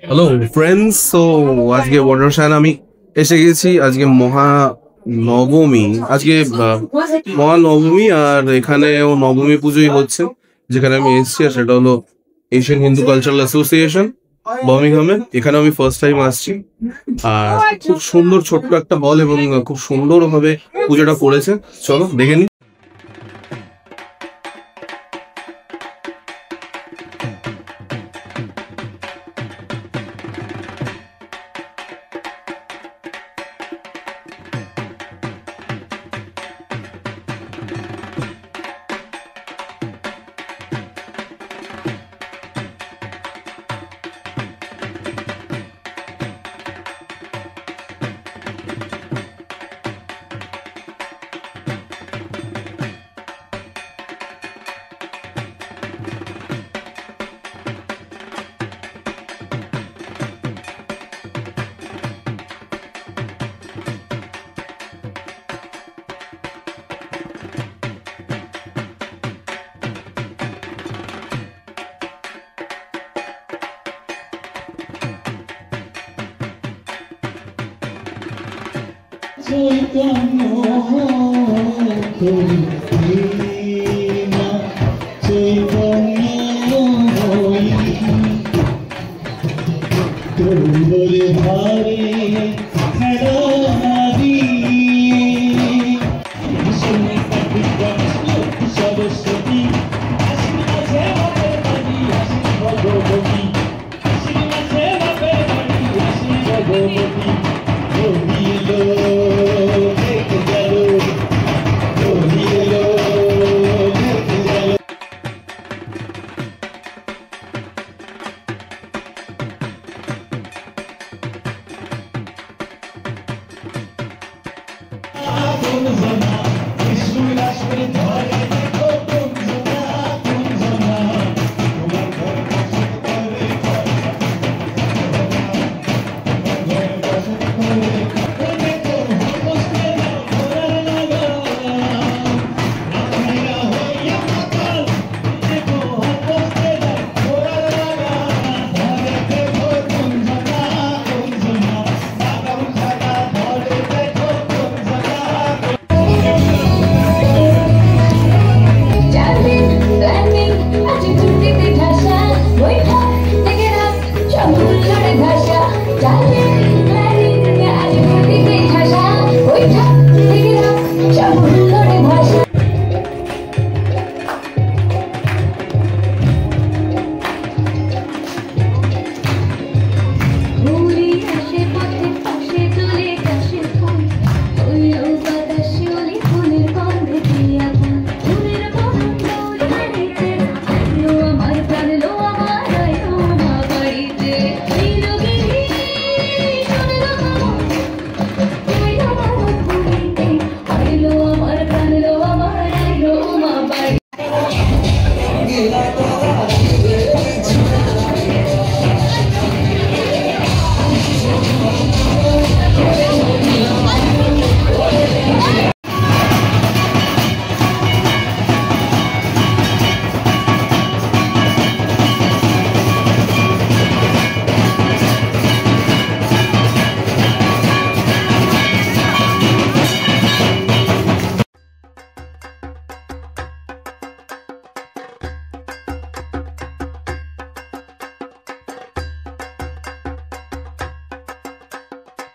Hello friends, তো আজকে বর্ষায়ন আমি এসে গেছি। আজকে মহানবমী, আজকে মহানবমী, আর এখানেও নবমী পুজোই হচ্ছে যেখানে আমি এসেছি। আর সেটা হলো এশিয়ান হিন্দু কালচারাল অ্যাসোসিয়েশন বার্মিংহামে। এখানে আমি ফার্স্ট টাইম আসছি। আর খুব সুন্দর ছোট্ট একটা হল এবং খুব সুন্দরভাবে পুজোটা করেছে। চলো দেখে নিই।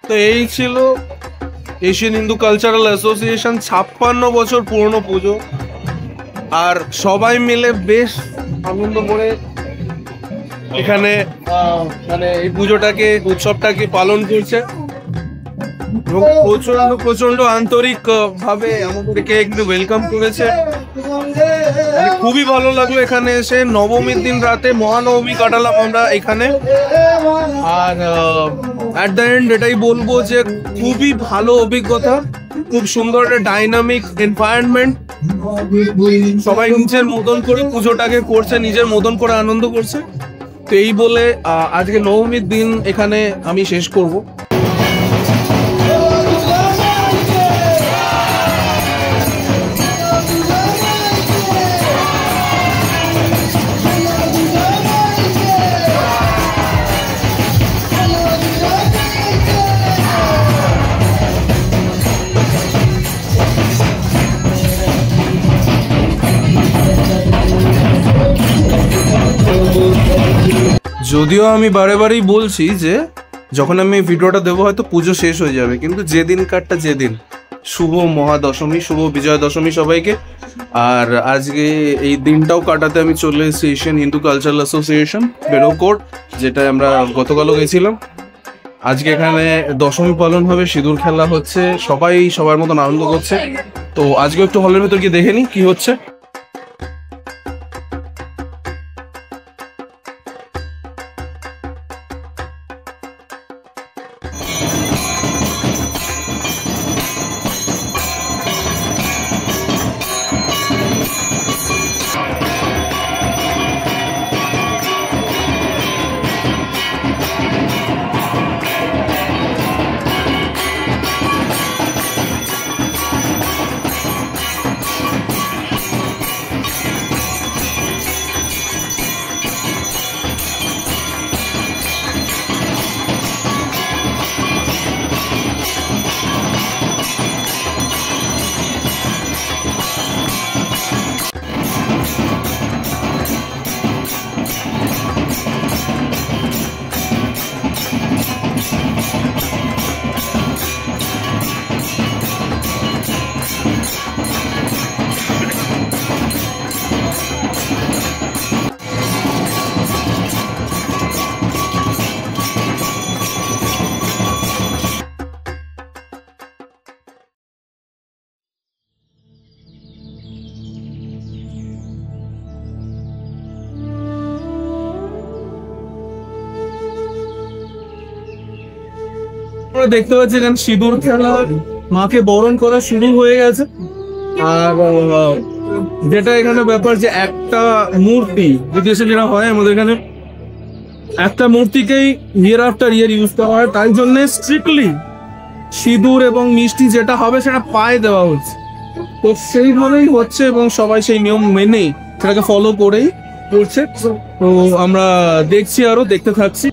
তো এই ছিল এশিয়ান হিন্দু কালচারাল অ্যাসোসিয়েশন, 56 বছর পুরনো পুজো। আর সবাই মিলে বেশ আনন্দ করে এখানে মানে এই পুজোটাকে, উৎসবটাকে পালন করছে এবং প্রচন্ড আন্তরিক ভাবে আমাদেরকে একটু ওয়েলকাম করেছে। খুবই ভালো লাগলো এখানে এসে। নবমীর দিন রাতে মহানবমী কাটালাম আমরা এখানে। আর অ্যাট দ্য এন্ড এটাই বলবো যে খুবই ভালো অভিজ্ঞতা, খুব সুন্দর একটা ডাইনামিক এনভায়রনমেন্ট। সবাই নিজের মতন করে পুজোটাকে করছে, নিজের মতন করে আনন্দ করছে। তো এই বলে আজকে নবমীর দিন এখানে আমি শেষ করব। যদিও আমি বারে বারেই বলছি যে যখন আমি এই ভিডিওটা দেবো হয়তো পুজো শেষ হয়ে যাবে, কিন্তু যেদিনকারটা যেদিন, শুভ মহাদশমী, শুভ বিজয়া দশমী সবাইকে। আর আজকে এই দিনটাও কাটাতে আমি চলে এসেছি এশিয়ান হিন্দু কালচারাল অ্যাসোসিয়েশন বেরোকোট, যেটায় আমরা গতকালও গেছিলাম। আজকে এখানে দশমী পালন হবে, সিঁদুর খেলা হচ্ছে, সবাই সবার মতন আনন্দ করছে। তো আজকে একটু হলের ভেতর গিয়ে দেখে নিই কি হচ্ছে। দেখতে পাচ্ছি এখানে সিঁদুর খেলা, মাকে বরণ করা শুরু হয়ে গেছে। আর যেটা এখানে ব্যাপার যে একটা মূর্তি বিদেশে যেটা হয় আমাদের এখানে একটা মূর্তিকেই ইয়ার আফটার ইয়ার ইউজ করা হয়, তাই জন্য স্ট্রিক্টলি সিঁদুর এবং মিষ্টি যেটা হবে সেটা পায়ে দেওয়া হচ্ছে। তো সেইভাবেই হচ্ছে এবং সবাই সেই নিয়ম মেনেই সেটাকে ফলো করেই করছে। তো আমরা দেখছি, আরো দেখতে থাকছি।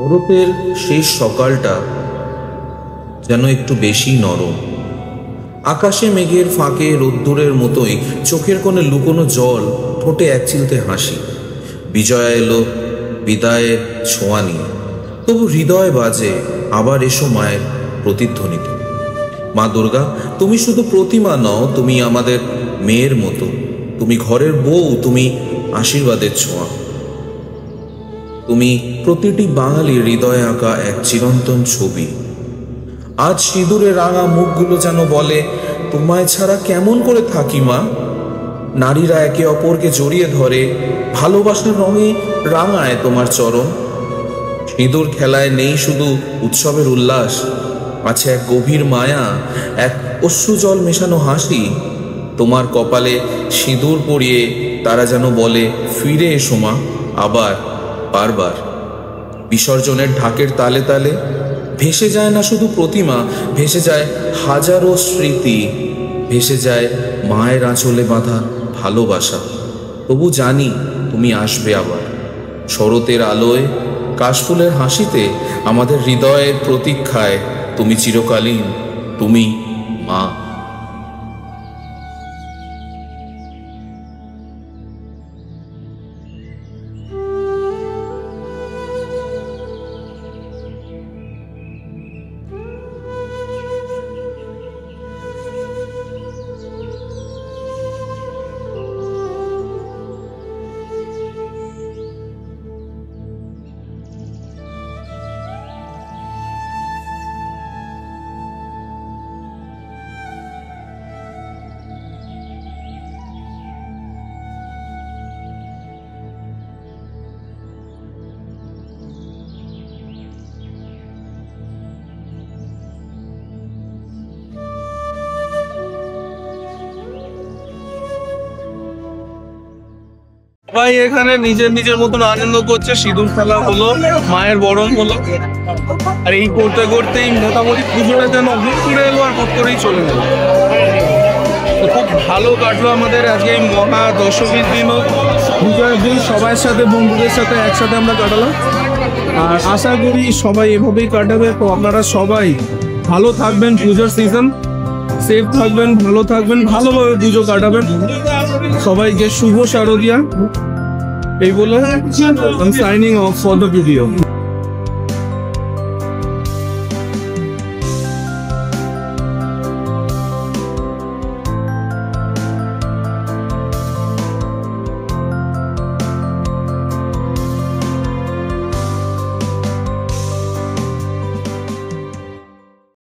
শরতের শেষ সকালটা যেন একটু বেশি নরম। আকাশে মেঘের ফাঁকে রোদ্দুরের মতোই চোখের কোণে লুকোনো জল, ঠোঁটে এক চিলতে হাসি। বিজয়া এলো বিদায়ের ছোঁয়া নিয়ে, তবু হৃদয় বাজে আবার এসো মায়ের প্রতিধ্বনিতে। মা দুর্গা, তুমি শুধু প্রতিমা নও, তুমি আমাদের মেয়ের মতো, তুমি ঘরের বউ, তুমি আশীর্বাদের ছোঁয়া, তুমি প্রতিটি বাঙালির হৃদয়ে আঁকা এক চিরন্তন ছবি। আজ সিঁদুরে রাঙা মুখগুলো যেন বলে, তোমায় ছাড়া কেমন করে থাকি মা। নারীরা একে অপরকে জড়িয়ে ধরে, ভালোবাসার রঙে রাঙায় তোমার চরণ। সিঁদুর খেলায় নেই শুধু উৎসবের উল্লাস, আছে এক গভীর মায়া, এক অশ্রুজল মেশানো হাসি। তোমার কপালে সিঁদুর পরিয়ে তারা যেন বলে, ফিরে এসো মা আবার, বারবার। বিসর্জনের ঢাকের তালে তালে ভেসে যায় না শুধু প্রতিমা, ভেসে যায় হাজারো স্মৃতি, ভেসে যায় মায়ের আঁচলে বাঁধা ভালোবাসা। তবু জানি তুমি আসবে আবার, শরতের আলোয়, কাশফুলের হাসিতে, আমাদের হৃদয়ের প্রতীক্ষায় তুমি চিরকালীন, তুমি মা। সবাই এখানে নিজের নিজের মতন আনন্দ করছে। সিঁদুর খেলা হলো, মায়ের বরণ হলো, আর এই করতে করতেই মোটামুটি পুজোটা যেন হুট করে এলো আর হুট করেই চলে গেল। তো খুব ভালো কাটলো আমাদের আজকে এই মহা দশমীর দিনও, বিজয়ের দিন সবার সাথে, বন্ধুদের সাথে একসাথে আমরা কাটালাম। আর আশা করি সবাই এভাবেই কাটাবে। তো আপনারা সবাই ভালো থাকবেন, পুজোর সিজন সেফ থাকবেন, ভালো থাকবেন, ভালোভাবে পুজো কাটাবেন। সবাইকে শুভ শারদিয়া এই বলে signing off for the video.